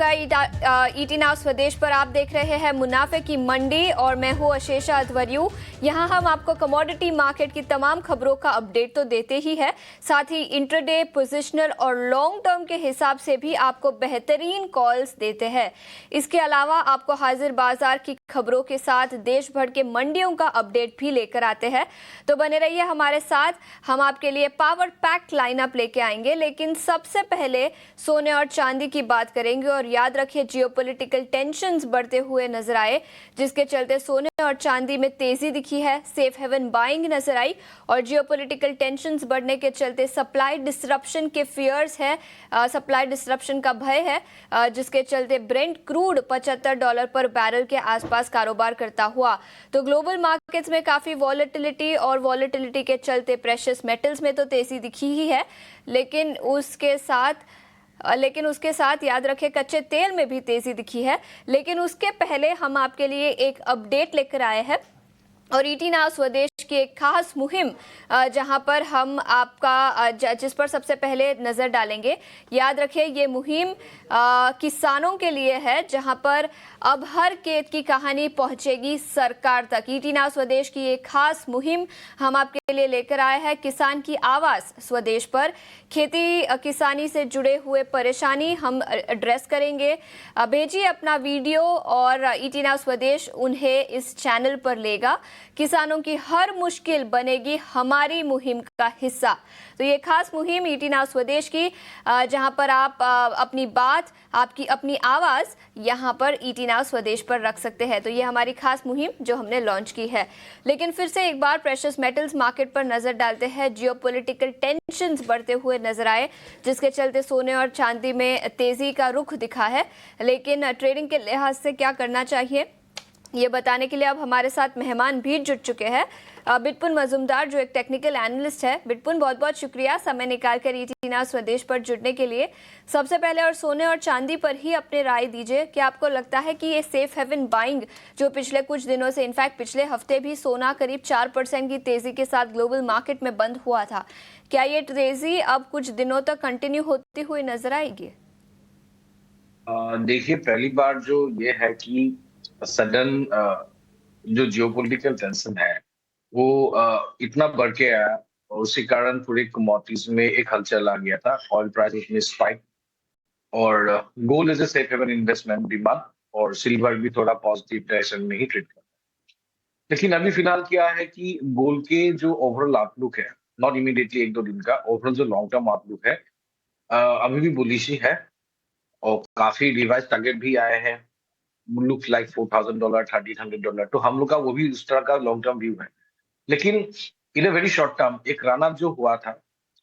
आपका ET now स्वदेश पर। आप देख रहे हैं मुनाफे की मंडी और मैं हूं अशेषा अध्वर्यु। यहां हम आपको कमोडिटी मार्केट की तमाम खबरों का अपडेट तो देते ही है, साथ ही इंट्राडे, पोजिशनल और लॉन्ग टर्म के हिसाब से भी आपको बेहतरीन कॉल्स देते हैं। इसके अलावा आपको हाजिर बाजार की खबरों के साथ देश भर के मंडियों का अपडेट भी लेकर आते हैं। तो बने रहिए हमारे साथ, हम आपके लिए पावर पैक्ड लाइनअप लेके आएंगे। लेकिन सबसे पहले सोने और चांदी की बात करेंगे और याद रखिए जियोपॉलिटिकल टेंशंस बढ़ते हुए नजर आए, जिसके चलते सोने और चांदी में तेजी दिखी है। सेफ हेवन बाइंग नजर आई और जियोपॉलिटिकल टेंशंस बढ़ने के चलते सप्लाई डिसरप्शन के फियर्स है, सप्लाई डिसरप्शन का भय है, जिसके चलते ब्रेंट क्रूड $75 पर बैरल के आसपास कारोबार करता हुआ। तो ग्लोबल मार्केट्स में काफी वॉलेटिलिटी और वॉलेटिलिटी के चलते प्रेशियस मेटल्स में तो तेजी दिखी ही है, लेकिन उसके साथ याद रखें कच्चे तेल में भी तेजी दिखी है। लेकिन उसके पहले हम आपके लिए एक अपडेट लेकर आए हैं और ईटी नाउ स्वदेश की एक खास मुहिम, जहां पर हम आपका जिस पर सबसे पहले नजर डालेंगे। याद रखें ये मुहिम किसानों के लिए है, जहां पर अब हर खेत की कहानी पहुंचेगी सरकार तक। ईटी नाउ स्वदेश की एक खास मुहिम हम आपके लिए लेकर आए हैं, किसान की आवाज स्वदेश पर। खेती किसानी से जुड़े हुए परेशानी हम एड्रेस करेंगे। भेजिए अपना वीडियो और ईटी नाउ स्वदेश उन्हें इस चैनल पर लेगा। किसानों की हर मुश्किल बनेगी हमारी मुहिम का हिस्सा। तो ये खास मुहिम ईटी नाउ स्वदेश की, जहां पर आप अपनी बात, आपकी अपनी आवाज यहां पर ईटी नाउ स्वदेश पर रख सकते हैं। तो ये हमारी खास मुहिम जो हमने लॉन्च की है। लेकिन फिर से एक बार प्रेशियस मेटल्स मार्केट पर नजर डालते हैं। जियोपॉलिटिकल टेंशंस बढ़ते हुए नजर आए, जिसके चलते सोने और चांदी में तेजी का रुख दिखा है। लेकिन ट्रेडिंग के लिहाज से क्या करना चाहिए, ये बताने के लिए अब हमारे साथ मेहमान भी जुट चुके हैं। बिटपुन मजूमदार, जो एक टेक्निकल एनालिस्ट है। बिटपुन, बहुत बहुत शुक्रिया समय निकालकर ईटी नाउ स्वदेश पर जुड़ने के लिए। सबसे पहले और सोने और चांदी पर ही अपने राय दीजिए कि आपको लगता है कि ये सेफ हेवन बाइंग जो पिछले कुछ दिनों से, इनफैक्ट पिछले हफ्ते भी सोना करीब 4% की तेजी के साथ ग्लोबल मार्केट में बंद हुआ था, क्या ये तेजी अब कुछ दिनों तक कंटिन्यू होती हुई नजर आएगी? देखिए, पहली बार जो ये है कि सडन जो जियोपॉलिटिकल टेंशन है वो इतना बढ़ के आया और उसी कारण पूरे कमोडिटीज में एक हलचल आ गया था। ऑयल प्राइसेस में स्पाइक और gold is a safe haven investment demand और सिल्वर भी थोड़ा पॉजिटिव डायरेक्शन में ही ट्रेड कर। लेकिन अभी फिलहाल क्या है कि गोल्ड के जो ओवरऑल आउटलुक है, नॉट इमीडिएटली एक दो दिन का, ओवरऑल जो लॉन्ग टर्म आउटलुक है अभी भी बुलिश ही है और काफी रिवाइज टारगेट भी आए हैं। Look like $4,000, $1,300। तो हम लोग का वो भी उस तरह का लॉन्ग टर्म व्यू है। लेकिन इन अ वेरी शॉर्ट टर्म एक रन अप जो हुआ था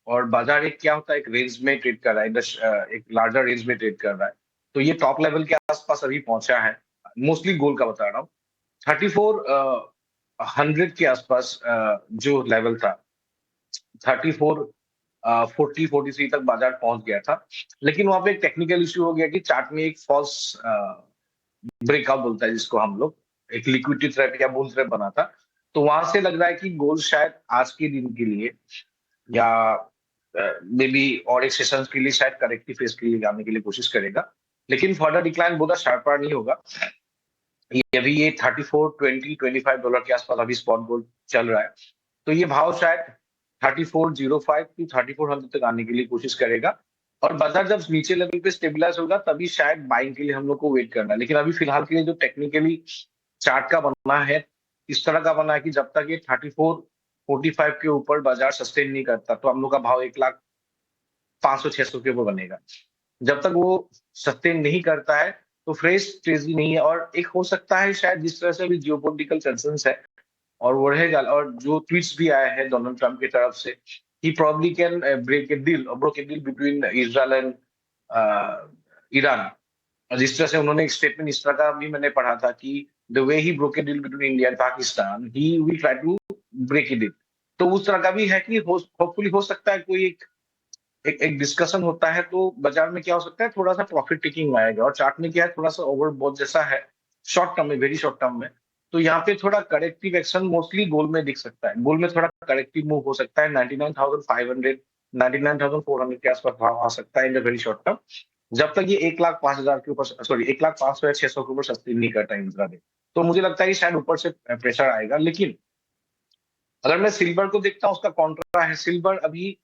और बाजार एक क्या होता है, एक रेंज में ट्रेड कर रहा है, एक लार्जर रेंज में ट्रेड कर रहा है। तो ये टॉप लेवल के आसपास अभी पहुंचा है। मोस्टली गोल्ड का बता रहा हूँ। 3400 के आसपास जो लेवल था, 40-43 तक बाजार पहुंच गया था। लेकिन वहां पे एक टेक्निकल इश्यू हो गया कि चार्ट में एक फॉल्स ब्रेकआउट बोलता है जिसको हम लोग, एक लिक्विडिटी ट्रैप या बुल ट्रैप बना था। तो वहां से लग रहा है कि गोल्ड शायद आज के दिन के लिए या मे बी और एक सेशन के लिए शायद करेक्टिव फेज के लिए जाने के लिए कोशिश करेगा। लेकिन फर्दर डिक्लाइन बहुत शार्पर नहीं होगा। ये अभी ये 34-25 डॉलर के आसपास अभी स्पॉट गोल्ड चल रहा है। तो ये भाव शायद 3405 टू 3400 तक आने के लिए कोशिश करेगा और बाजार जब नीचे लेवल पे स्टेबलाइज होगा तभी शायद बाइंग के लिए हम लोग को वेट करना है। लेकिन अभी फिलहाल के लिए जो टेक्निकली चार्ट का बना है, इस तरह का बना है कि जब तक ये 3445 के ऊपर बाजार सस्टेन नहीं करता तो हम लोग का भाव 1,05,600 के ऊपर बनेगा। जब तक वो सस्टेन नहीं करता है तो फ्रेश तेजी नहीं है। और एक हो सकता है शायद जिस तरह से अभी जियोपॉलिटिकल टेंशंस है और वो रहेगा, और जो ट्वीट्स भी आए हैं डोनाल्ड ट्रंप की तरफ से, he probably can break a deal between Israel and Iran. जिस तरह से उन्होंने एक स्टेटमेंट इस तरह का भी मैंने पढ़ा था कि the way he broke a deal between India and Pakistan, he will try to break it. तो उस तरह का भी है कि होपफुली हो सकता है कोई एक डिस्कशन होता है तो बाजार में क्या हो सकता है, थोड़ा सा प्रॉफिट टेकिंग आएगा। और चार्ट में क्या है, थोड़ा सा ओवरबॉट जैसा है शॉर्ट टर्म में, वेरी शॉर्ट टर्म में। तो यहाँ पे थोड़ा करेक्टिव एक्शन मोस्टली गोल्ड में दिख सकता है। गोल्ड में थोड़ा करेक्टिव मूव हो सकता है, 99,500 99,400 के आसपास भाव आ सकता है in the very short term. जब तक ये 1,05,000 के ऊपर, सॉरी 1,05,000 या 600 के ऊपर सस्टेन नहीं करता इंट्राडे। तो मुझे लगता है कि शायद ऊपर से प्रेशर आएगा। लेकिन अगर मैं सिल्वर को देखता हूँ, उसका कॉन्ट्रा है। सिल्वर अभी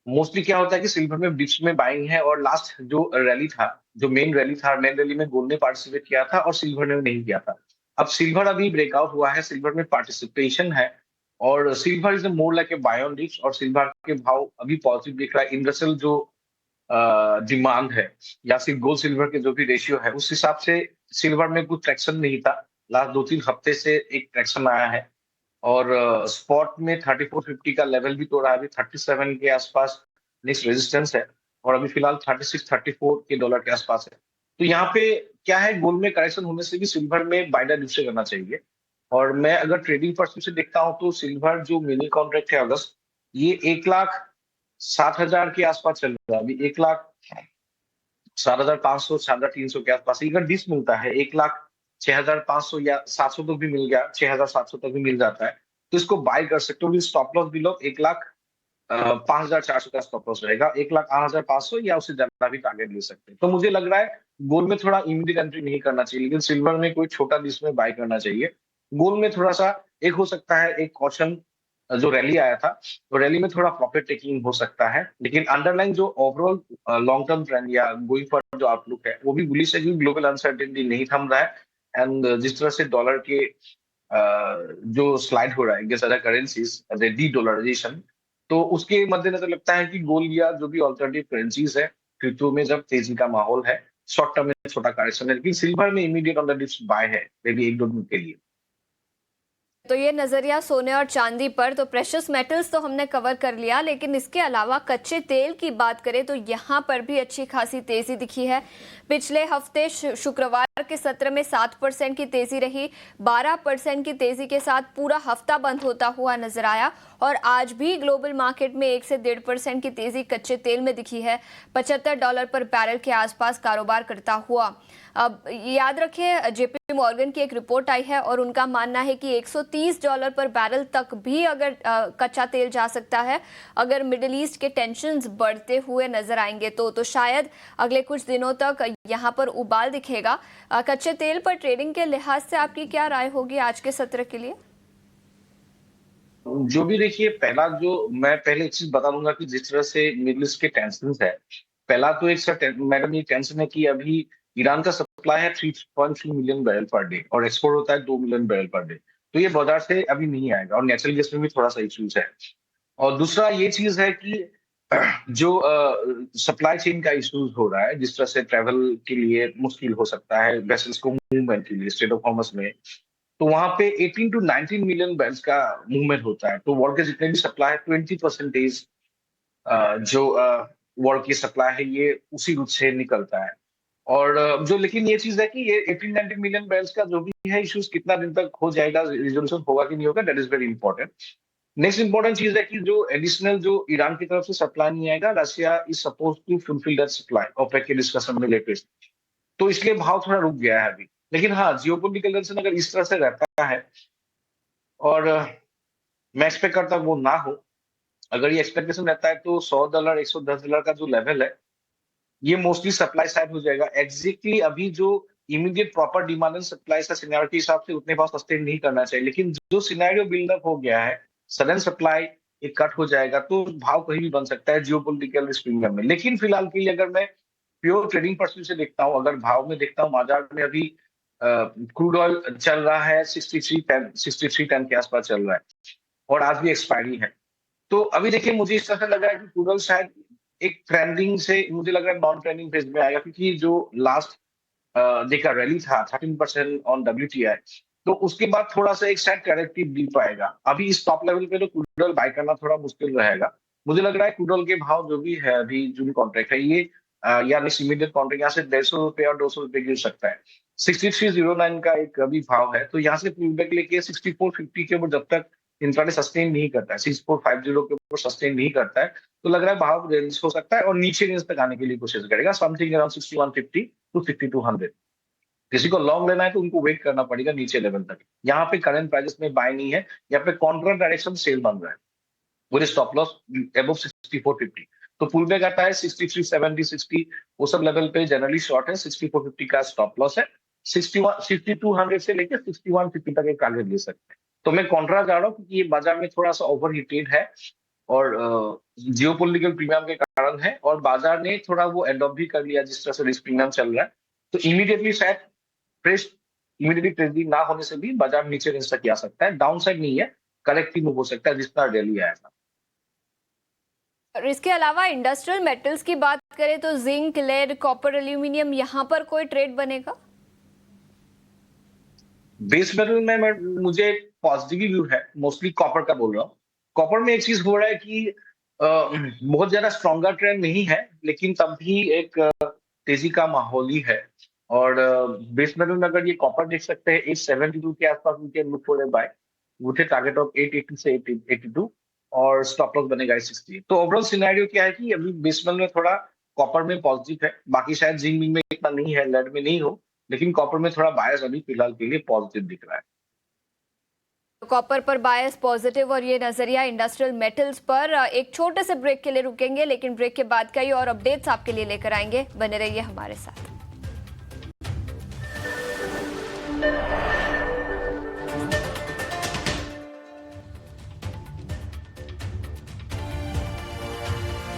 मोस्टली क्या होता है कि सिल्वर में डिप्स में बाइंग है, और लास्ट जो रैली था, जो मेन रैली था, मेन रैली में गोल्ड ने पार्टिसिपेट किया था और सिल्वर ने नहीं किया था। अब सिल्वर अभी ब्रेकआउट हुआ है, सिल्वर में पार्टिसिपेशन है, और silver is more like a buy on dips, और सिल्वर के भाव अभी पॉजिटिव दिख रहा है। इंडस्ट्रियल जो डिमांड है, या फिर गोल्ड सिल्वर के जो भी रेशियो है, उस हिसाब से सिल्वर में कुछ ट्रैक्शन नहीं था। लास्ट 2-3 हफ्ते से एक ट्रैक्शन आया है, और स्पॉट में 3450 का लेवल भी तोड़ा है। अभी 37 के आसपास नेक्स्ट रेजिस्टेंस है, और अभी फिलहाल 36-34 के डॉलर के आसपास है। तो यहाँ पे क्या है, गोल्ड में करेक्शन होने से भी सिल्वर में बाय द डिप करना चाहिए। और मैं अगर ट्रेडिंग पर्सपेक्टिव से देखता हूँ, तो सिल्वर जो मिनी कॉन्ट्रैक्ट है अगस्त, ये 1,07,000 के आसपास चल रहा है। अभी 1,07,500, 7,300 के आसपास। अगर डिस मिलता है 1,06,500 या 700 तक भी मिल गया, 6,700 तक भी मिल जाता है, तो इसको बाय कर सकते हो। स्टॉप लॉस भी लोग 1,05,400 का स्टॉप लॉस रहेगा। 1,08,500 या उससे ज्यादा भी टारगेट ले सकते हैं। तो मुझे लग रहा है गोल्ड में थोड़ा इमीडिएट एंट्री नहीं करना चाहिए, लेकिन सिल्वर में कोई छोटा डिस में बाय करना चाहिए। गोल्ड में थोड़ा सा एक हो सकता है, एक कॉशन, जो रैली आया था, तो रैली में थोड़ा प्रॉफिट टेकिंग हो सकता है। लेकिन अंडरलाइन जो ओवरऑल लॉन्ग टर्म ट्रेंड या गोइंग फॉरवर्ड जो आउटलुक है, वो भी बुलिश है, क्योंकि ग्लोबल अनसर्टेनिटी नहीं थम रहा है। एंड जिस तरह से डॉलर के जो स्लाइड हो रहा है against other currencies, de dollarization, तो उसके मद्देनजर लगता है कि गोल्ड या जो भी ऑल्टरनेटिव करेंसीज है, क्रिप्टो में जब तेजी का माहौल है, शॉर्ट टर्म में छोटा करेक्शन है, लेकिन सिल्वर में immediate on the dips buy है, मे बी 1-2 दिन के लिए। तो ये नजरिया सोने और चांदी पर, तो प्रेशियस मेटल्स तो हमने कवर कर लिया, लेकिन इसके अलावा कच्चे तेल की बात करें तो यहाँ पर भी अच्छी खासी तेजी दिखी है। पिछले हफ्ते शुक्रवार के सत्र में 7% की तेजी रही, 12% की तेजी के साथ पूरा हफ्ता बंद होता हुआ नजर आया, और आज भी ग्लोबल मार्केट में 1 से 1.5% की तेजी कच्चे तेल में दिखी है। $75 पर बैरल के आसपास कारोबार करता हुआ। अब याद रखें, जेपी मॉर्गन की एक रिपोर्ट आई है और उनका मानना है कि $130 पर बैरल तक भी अगर कच्चा तेल जा सकता है, अगर मिडिल ईस्ट के टेंशन्स बढ़ते हुए नजर आएंगे तो शायद अगले कुछ दिनों तक यहाँ पर उबाल दिखेगा। कच्चे तेल पर ट्रेडिंग के लिहाज से आपकी क्या राय होगी आज के सत्र के लिए? जो भी देखिए, पहला जो मैं पहले एक चीज बता दूंगा कि जिस तरह से मिडिल ईस्ट के टेंशन है, पहला तो एक सर मैडम ये टेंशन है कि अभी ईरान का सप्लाई है 3.3 मिलियन बैरल पर डे, और एक्सपोर्ट होता है 2 मिलियन बैरल पर डे। तो ये बाजार से अभी नहीं आएगा, और नेचुरल गैस में भी थोड़ा सा इश्यूज है। और दूसरा ये चीज है कि जो सप्लाई चेन का इश्यूज हो रहा है, जिस तरह से ट्रेवल के लिए मुश्किल हो सकता है वेसल्स को मूवमेंट के लिए स्ट्रेट ऑफ हॉर्मस में, तो वहां पे 18 टू 19 मिलियन बैरल्स का मूवमेंट होता है। तो वर्ल्ड के जितने भी सप्लाई है, 20% जो वर्ल्ड की सप्लाई है, ये उसी रूट से निकलता है। और जो लेकिन ये चीज है कि ये 18-19 मिलियन बैरल्स का जो भी है इश्यूज, कितना दिन तक हो जाएगा, रिजोल्यूशन होगा कि नहीं होगा, that is very important. Next important चीज है कि जो एडिशनल जो ईरान की तरफ से सप्लाई नहीं आएगा, Russia is suppose to fulfil that supply OPEC के डिस्कशन में लेटेस्ट। तो इसलिए भाव थोड़ा रुक गया है अभी। लेकिन हाँ, जियोपॉलिटिकल टेंशन अगर इस तरह से रहता है, और मैं एक्सपेक्ट करता हूँ वो ना हो, अगर ये एक्सपेक्टेशन रहता है, तो $100, $110 का जो लेवल है, ये मोस्टली सप्लाई साइड हो जाएगा। एग्जैक्टली अभी जो immediate proper demand and supply का सिनेरियो के हिसाब से उतने भाव सस्टेन नहीं करना चाहिए। लेकिन जो सिनेरियो बिल्डअप हो गया है, सडन सप्लाई एक कट हो जाएगा, तो भाव कहीं भी बन सकता है जियोपॉलिटिकल रिस्क प्रीमियम में। लेकिन फिलहाल के लिए अगर मैं प्योर ट्रेडिंग पर्सपेक्टिव से देखता हूँ, अगर भाव में देखता हूँ, बाजार में अभी क्रूड ऑयल चल रहा है 63.10 के आसपास चल रहा है, और आज भी एक्सपायरी है। तो अभी देखिए, मुझे इस तरह से लग रहा है कि क्रूड ऑयल शायद एक ट्रेंडिंग से मुझे लग रहा है नॉन ट्रेंडिंग फेज में आएगा, क्योंकि जो लास्ट देखा रैली था 13% ऑन WTI, तो उसके बाद थोड़ा सा एक शायद करेक्टिव डीप आएगा। अभी इस टॉप लेवल पे तो क्रूड ऑयल बाय करना थोड़ा मुश्किल रहेगा। मुझे लग रहा है क्रूड ऑयल के भाव जो भी है अभी, जो भी कॉन्ट्रैक्ट है, ये या इमीडिएट कॉन्ट्रैक्ट यहाँ से ₹150 और ₹200 गिर सकता है। 6309 का एक अभी भाव है, तो यहाँ से फीडबैक लेके 6450 के ऊपर जब तक इंट्राडे सस्टेन नहीं करता है, 6450 के ऊपर सस्टेन नहीं करता है, तो लग रहा है भाव रेंज हो सकता है, और नीचे रेंज तक आने के लिए कोशिश करेगा, समथिंग अराउंड 6150 टू 6200। किसी को लॉन्ग लेना है तो उनको वेट करना पड़ेगा नीचे लेवल तक। यहाँ पे करंट प्राइसेस में बाय नहीं है, यहाँ पे कॉन्ट्रा डायरेक्शन सेल बन रहा है, विद स्टॉप लॉस अबव 6450। तो पुल बैक आता है 63, 70, 60, वो सब लेवल पे जनरली शॉर्ट है। 6450 का स्टॉप लॉस है। 6200 से लेकर 6150 तक एक टारगेट ले सकते हैं। तो मैं कॉन्ट्रा जा रहा हूँ क्योंकि ये बाजार में थोड़ा सा ओवर हीटेड है और जियोपॉलिटिकल प्रीमियम के कारण है, और बाजार ने थोड़ा वो एडॉप्ट भी कर लिया जिस तरह से रिस्क प्रीमियम चल रहा है। तो इमीडिएटली शायद फ्रेश इमीडिएटली ट्रेडिंग ना होने से भी बाजार नीचे रेंज तक आ सकता है। डाउन साइड नहीं है, करेक्टिव मूव हो सकता है जिस तरह डेली आया था। और इसके अलावा इंडस्ट्रियल मेटल्स की बात करें तो जिंक, लेड, कॉपर, एल्यूमिनियम, यहाँ पर कोई ट्रेड बनेगा? बेस मेटल में मुझे पॉजिटिव व्यू है, मोस्टली कॉपर का बोल रहा हूँ। कॉपर में एक चीज हो रहा है कि बहुत ज्यादा स्ट्रॉन्गर ट्रेंड नहीं है, लेकिन तब भी एक तेजी का माहौल ही है। और बेस मेटल में अगर ये कॉपर देख सकते हैं 872 के आसपास उनके लुक हो रहे बाय, उठे टारगेट ऑफ 880 से 882 और स्टॉप लॉस बनेगा 860। तो ओवरऑल सिनेरियो क्या है कि अभी बेस मेटल में थोड़ा कॉपर में पॉजिटिव है, बाकी शायद जिंक में इतना नहीं है, लेड में नहीं हो, लेकिन कॉपर में थोड़ा बायस अभी फिलहाल के लिए पॉजिटिव दिख रहा है। कॉपर पर बायस पॉजिटिव और ये नजरिया इंडस्ट्रियल मेटल्स पर। एक छोटे से ब्रेक के लिए रुकेंगे, लेकिन ब्रेक के बाद कई और अपडेट्स आपके लिए लेकर आएंगे। बने रहिए हमारे साथ।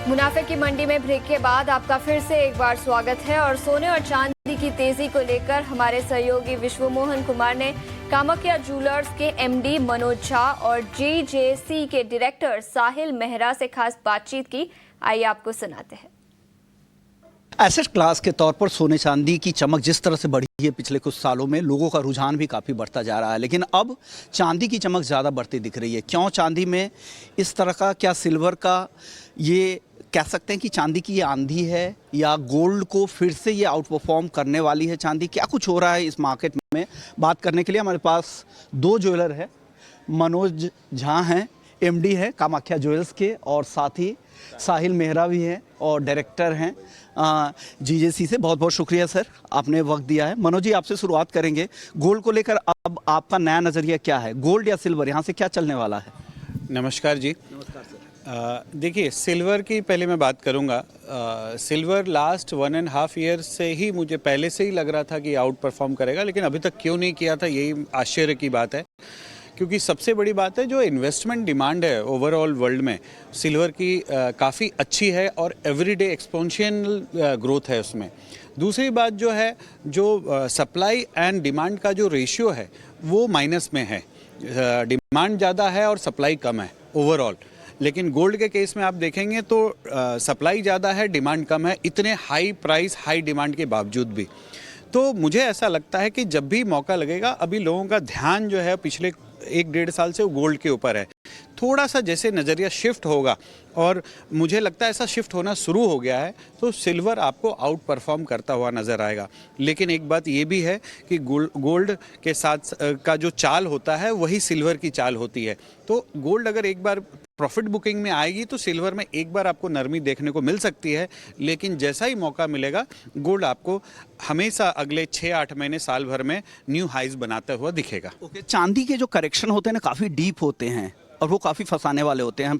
मुनाफे की मंडी में ब्रेक के बाद आपका फिर से एक बार स्वागत है। और सोने और चांदी की तेजी को लेकर हमारे सहयोगी विश्व मोहन कुमार ने कामाख्या ज्वेलर्स के एमडी मनोज झा और जीजेसी के डायरेक्टर साहिल मेहरा से खास बातचीत की। आइए आपको सुनाते हैं। एसेट क्लास के तौर पर सोने चांदी की चमक जिस तरह से बढ़ी है पिछले कुछ सालों में, लोगों का रुझान भी काफ़ी बढ़ता जा रहा है, लेकिन अब चांदी की चमक ज़्यादा बढ़ती दिख रही है। क्यों चांदी में इस तरह का, क्या सिल्वर का ये कह सकते हैं कि चांदी की ये आंधी है, या गोल्ड को फिर से ये आउट परफॉर्म करने वाली है चांदी? क्या कुछ हो रहा है इस मार्केट में? बात करने के लिए हमारे पास दो ज्वेलर है। मनोज झा हैं, एमडी है कामाख्या ज्वेलर्स के, और साथ ही साहिल मेहरा भी हैं और डायरेक्टर हैं जीजेसी से। बहुत बहुत शुक्रिया सर, आपने वक्त दिया है। मनोज जी, आपसे शुरुआत करेंगे। गोल्ड को लेकर अब आपका नया नज़रिया क्या है? गोल्ड या सिल्वर, यहाँ से क्या चलने वाला है? नमस्कार जी। नमस्कार सर। देखिए, सिल्वर की पहले मैं बात करूंगा। सिल्वर लास्ट 1.5 ईयर से ही मुझे पहले से ही लग रहा था कि आउट परफॉर्म करेगा, लेकिन अभी तक क्यों नहीं किया था, यही आश्चर्य की बात है। क्योंकि सबसे बड़ी बात है, जो इन्वेस्टमेंट डिमांड है ओवरऑल वर्ल्ड में सिल्वर की काफ़ी अच्छी है और एवरीडे एक्सपोनेंशियल ग्रोथ है उसमें। दूसरी बात जो है, जो सप्लाई एंड डिमांड का जो रेशियो है वो माइनस में है। डिमांड ज़्यादा है और सप्लाई कम है ओवरऑल। लेकिन गोल्ड के केस में आप देखेंगे तो सप्लाई ज़्यादा है, डिमांड कम है, इतने हाई प्राइस हाई डिमांड के बावजूद भी। तो मुझे ऐसा लगता है कि जब भी मौका लगेगा, अभी लोगों का ध्यान जो है पिछले 1-1.5 साल से वो गोल्ड के ऊपर है। थोड़ा सा जैसे नज़रिया शिफ्ट होगा, और मुझे लगता है ऐसा शिफ्ट होना शुरू हो गया है, तो सिल्वर आपको आउट परफॉर्म करता हुआ नज़र आएगा। लेकिन एक बात ये भी है कि गोल्ड के साथ का जो चाल होता है वही सिल्वर की चाल होती है। तो गोल्ड अगर एक बार प्रॉफिट बुकिंग में आएगी तो सिल्वर में एक बार आपको नरमी देखने को मिल सकती है, लेकिन जैसा ही मौका मिलेगा गोल्ड आपको हमेशा अगले 6-8 महीने साल भर में न्यू हाइज बनाता हुआ दिखेगा। ओके, चांदी के जो करेक्शन होते हैं ना, काफ़ी डीप होते हैं और वो काफ़ी फंसाने वाले होते हैं।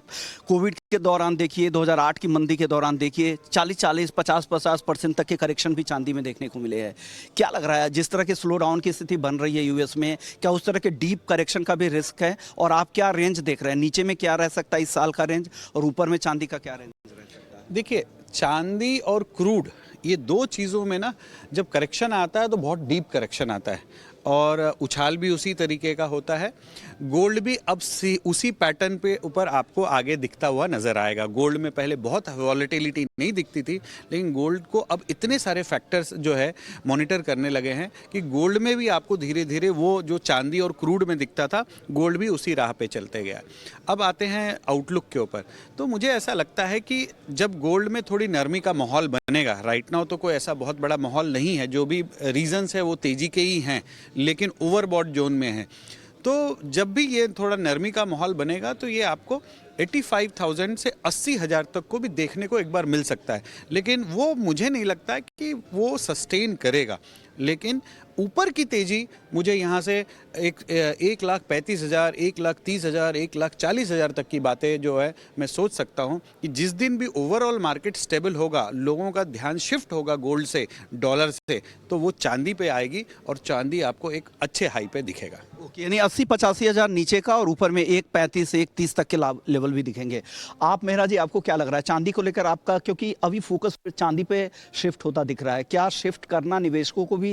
कोविड के दौरान देखिए, 2008 की मंदी के दौरान देखिए, 40-40, 50-50% तक के करेक्शन भी चांदी में देखने को मिले हैं। क्या लग रहा है, जिस तरह के स्लो डाउन की स्थिति बन रही है यूएस में, क्या उस तरह के डीप करेक्शन का भी रिस्क है? और आप क्या रेंज देख रहे हैं? नीचे में क्या रह सकता है इस साल का रेंज, और ऊपर में चांदी का क्या रेंज रह सकता है? देखिए, चांदी और क्रूड, ये दो चीज़ों में ना जब करेक्शन आता है तो बहुत डीप करेक्शन आता है, और उछाल भी उसी तरीके का होता है। गोल्ड भी अब उसी पैटर्न पे ऊपर आपको आगे दिखता हुआ नज़र आएगा। गोल्ड में पहले बहुत वॉलेटिलिटी नहीं दिखती थी, लेकिन गोल्ड को अब इतने सारे फैक्टर्स जो है मॉनिटर करने लगे हैं कि गोल्ड में भी आपको धीरे धीरे वो जो चांदी और क्रूड में दिखता था, गोल्ड भी उसी राह पे चलते गया। अब आते हैं आउटलुक के ऊपर। तो मुझे ऐसा लगता है कि जब गोल्ड में थोड़ी नरमी का माहौल बनेगा, राइट नाउ तो कोई ऐसा बहुत बड़ा माहौल नहीं है, जो भी रीजंस है वो तेज़ी के ही हैं, लेकिन ओवरबॉट जोन में है। तो जब भी ये थोड़ा नरमी का माहौल बनेगा तो ये आपको 85,000 से 80,000 तक को भी देखने को एक बार मिल सकता है, लेकिन वो मुझे नहीं लगता है कि वो सस्टेन करेगा। लेकिन ऊपर की तेजी मुझे यहाँ से 1,35,000, 1,30,000, 1,40,000 तक की बातें जो है मैं सोच सकता हूँ कि जिस दिन भी ओवरऑल मार्केट स्टेबल होगा, लोगों का ध्यान शिफ्ट होगा गोल्ड से डॉलर से, तो वो चांदी पे आएगी और चांदी आपको एक अच्छे हाई पे दिखेगा। ओके, यानी 80-85 हज़ार नीचे का और ऊपर में 1,35 से 1,30 तक के लेवल भी दिखेंगे। आप मेहरा जी, आपको क्या लग रहा है चांदी को लेकर आपका, क्योंकि अभी फोकस चांदी पे शिफ्ट होता दिख रहा है, क्या शिफ्ट करना निवेशकों को भी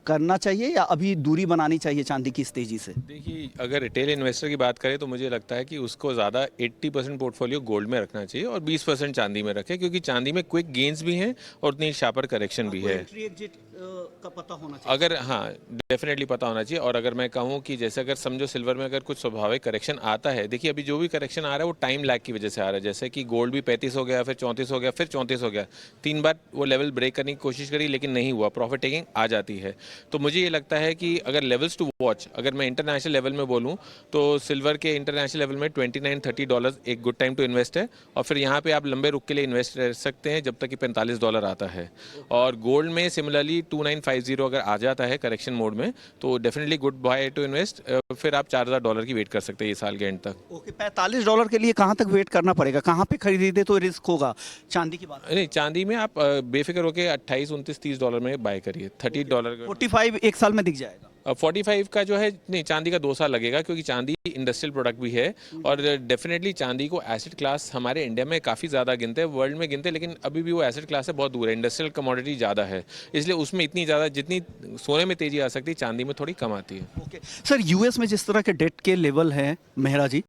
करना चाहिए या अभी दूरी बनानी चाहिए चांदी की इस तेजी से? देखिए, अगर रिटेल इन्वेस्टर की बात करें तो मुझे लगता है कि उसको ज़्यादा 80% पोर्टफोलियो गोल्ड में रखना चाहिए और 20% चांदी में रखें, क्योंकि चांदी में क्विक गेंस भी हैं और उतनी शार्पर करेक्शन भी है। एंट्री एग्जिट का पता होना चाहिए। अगर हाँ, डेफिनेटली पता होना चाहिए। और अगर मैं कहूँ कि जैसे अगर समझो सिल्वर में अगर कुछ स्वाभाविक करेक्शन आता है, देखिए अभी जो भी करेक्शन आ रहा है वो टाइम लैग की वजह से आ रहा है। जैसे कि गोल्ड भी 35 हो गया, फिर 34 हो गया, फिर 34 हो गया, 3 बार वो लेवल ब्रेक करने की कोशिश करी लेकिन नहीं हुआ, प्रॉफिट टेकिंग आ जाती है। तो मुझे ये लगता है कि अगर लेवल्स टू वॉच, अगर मैं इंटरनेशनल लेवल में बोलूँ तो सिल्वर के इंटरनेशनल लेवल में $29-30 एक गुड टाइम टू इन्वेस्ट है, और फिर यहाँ पे आप लंबे रुख के लिए इन्वेस्ट कर सकते हैं जब तक कि $45 आता है। और गोल्ड में सिमिलरली 2950 अगर आ जाता है करेक्शन मोड में तो definitely good by two invest. फिर आप $4,000 की वेट कर सकते हैं ये साल के एंड तक। ओके, $45 के लिए कहाँ तक वेट करना पड़ेगा, कहाँ पे खरीदे तो रिस्क होगा? चांदी की बात नहीं, चांदी में आप बेफिक्र होकर $28-29-30 में बाय करिए। $30 45 एक साल में दिख जाएगा। 45 का जो है, नहीं, चांदी का 2 साल लगेगा, क्योंकि चांदी इंडस्ट्रियल प्रोडक्ट भी है और डेफिनेटली चांदी को एसेट क्लास हमारे इंडिया में काफ़ी ज़्यादा गिनते हैं, वर्ल्ड में गिनते हैं, लेकिन अभी भी वो एसेट क्लास से बहुत दूर है। इंडस्ट्रियल कमोडिटी ज़्यादा है, इसलिए उसमें इतनी ज़्यादा जितनी सोने में तेज़ी आ सकती है चांदी में थोड़ी कम आती है। ओके सर, यूएस में जिस तरह के डेट के लेवल हैं मेहरा जी,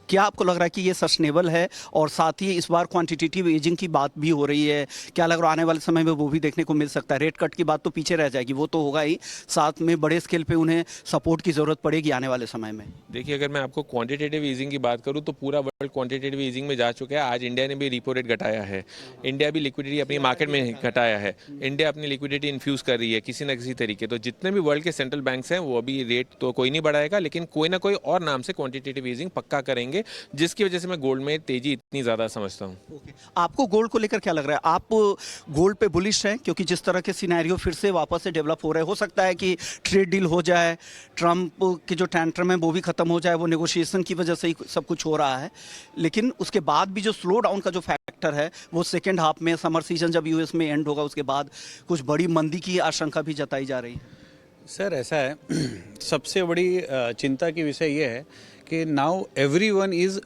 क्या आपको लग रहा है कि ये सस्टेनेबल है? और साथ ही इस बार क्वांटिटेटिव एजिंग की बात भी हो रही है, क्या लग रहा है आने वाले समय में वो भी देखने को मिल सकता है? रेट कट की बात तो पीछे रह जाएगी, वो तो होगा ही, साथ में बड़े स्केल पे उन्हें सपोर्ट की ज़रूरत पड़ेगी आने वाले समय में। देखिए, अगर मैं आपको क्वांटिटेटिव ईजिंग की बात करूं तो पूरा वर्ल्ड क्वांटिटेटिव ईजिंग में जा चुका है। आज इंडिया ने भी रिपो रेट घटाया है, इंडिया भी लिक्विडिटी अपनी मार्केट में घटाया है, इंडिया अपनी लिक्विडिटी इन्फ्यूज़ कर रही है किसी न किसी तरीके। तो जितने भी वर्ल्ड के सेंट्रल बैंक्स हैं वो अभी रेट तो कोई नहीं बढ़ाएगा, लेकिन कोई ना कोई और नाम से क्वांटिटेटिव ईजिंग पक्का करेंगे, जिसकी वजह से मैं गोल्ड में तेजी इतनी ज़्यादा समझता हूँ। ओके, आपको गोल्ड को लेकर क्या लग रहा है? आप गोल्ड पे बुलिश हैं क्योंकि जिस तरह के सिनेरियो फिर से वापस से डेवलप हो रहे हैं, हो सकता है कि ट्रेड डील हो जाए, ट्रंप के जो टेंट्रम है वो भी खत्म हो जाए, वो नेगोशिएशन की वजह से ही सब कुछ हो रहा है, लेकिन उसके बाद भी जो स्लो डाउन का जो फैक्टर है वो सेकेंड हाफ में, समर सीजन जब यूएस में एंड होगा उसके बाद कुछ बड़ी मंदी की आशंका भी जताई जा रही है। सर ऐसा है, सबसे बड़ी चिंता की विषय ये है कि now everyone is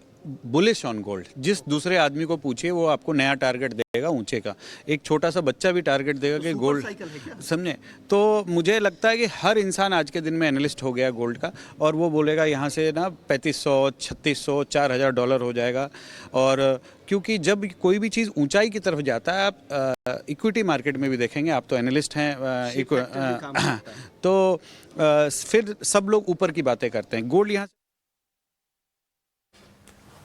bullish on gold. जिस दूसरे आदमी को पूछिए वो आपको नया टारगेट देगा ऊंचे का, एक छोटा सा बच्चा भी टारगेट देगा कि गोल्ड, समझे? तो मुझे लगता है कि हर इंसान आज के दिन में एनालिस्ट हो गया गोल्ड का, और वो बोलेगा यहाँ से ना 3500, 3600, $4,000 हो जाएगा। और क्योंकि जब कोई भी चीज़ ऊंचाई की तरफ जाता है, आप इक्विटी मार्केट में भी देखेंगे, आप तो एनालिस्ट हैं, तो फिर सब लोग ऊपर की बातें करते हैं। गोल्ड यहाँ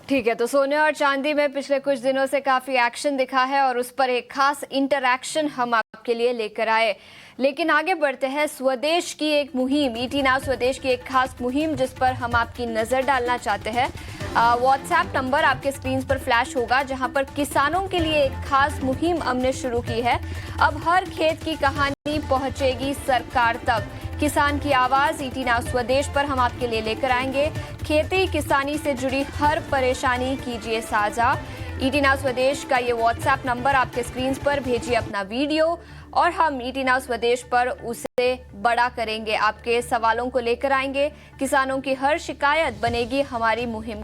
ठीक है, तो सोने और चांदी में पिछले कुछ दिनों से काफी एक्शन दिखा है और उस पर एक खास इंटरैक्शन हम आपके लिए लेकर आए। लेकिन आगे बढ़ते हैं, स्वदेश की एक मुहिम, ईटी नाउ स्वदेश की एक खास मुहिम जिस पर हम आपकी नजर डालना चाहते हैं। व्हाट्सएप नंबर आपके स्क्रीन पर फ्लैश होगा, जहां पर किसानों के लिए एक खास मुहिम हमने शुरू की है। अब हर खेत की कहानी पहुंचेगी सरकार तक। किसान की आवाज ईटी नाउ स्वदेश पर हम आपके लिए लेकर आएंगे। खेती किसानी से जुड़ी हर परेशानी कीजिए साझा। ईटी नाउ स्वदेश का ये व्हाट्सएप नंबर आपके स्क्रीन पर, भेजिए अपना वीडियो और हम ईटी नाउ स्वदेश पर उसे बड़ा करेंगे, आपके सवालों को लेकर आएंगे। किसानों की हर शिकायत बनेगी हमारी मुहिम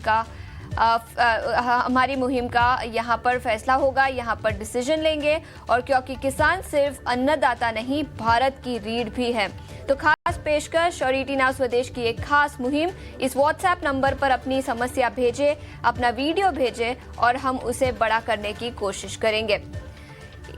का यहाँ पर फैसला होगा, यहाँ पर डिसीजन लेंगे। और क्योंकि किसान सिर्फ अन्नदाता नहीं, भारत की रीढ़ भी है, तो खास पेशकश और ईटी नाउ स्वदेश की एक खास मुहिम। इस व्हाट्सएप नंबर पर अपनी समस्या भेजें, अपना वीडियो भेजें और हम उसे बड़ा करने की कोशिश करेंगे।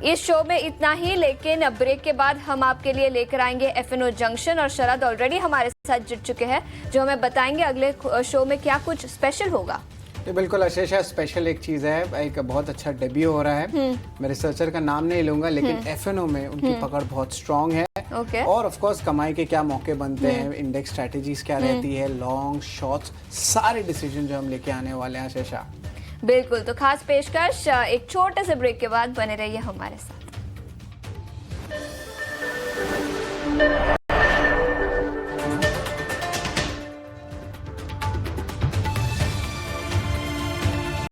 इस शो में इतना ही, लेकिन ब्रेक के बाद हम आपके लिए लेकर आएंगे एफएनओ जंक्शन और शरद ऑलरेडी हमारे साथ जुड़ चुके हैं, जो हमें बताएंगे अगले शो में क्या कुछ स्पेशल होगा। ये बिल्कुल अशेषा स्पेशल एक चीज़ है, एक बहुत अच्छा डेब्यू हो रहा है। मैं रिसर्चर का नाम नहीं लूंगा, लेकिन एफएनओ में उनकी पकड़ बहुत स्ट्रांग है। ओके। और ऑफ कोर्स कमाई के क्या मौके बनते हैं, इंडेक्स स्ट्रेटजीज क्या रहती है, लॉन्ग शॉर्ट्स, सारे डिसीजन जो हम लेके आने वाले हैं अशेषा। बिल्कुल, तो खास पेशकश एक छोटे से ब्रेक के बाद बने रहिए हमारे साथ।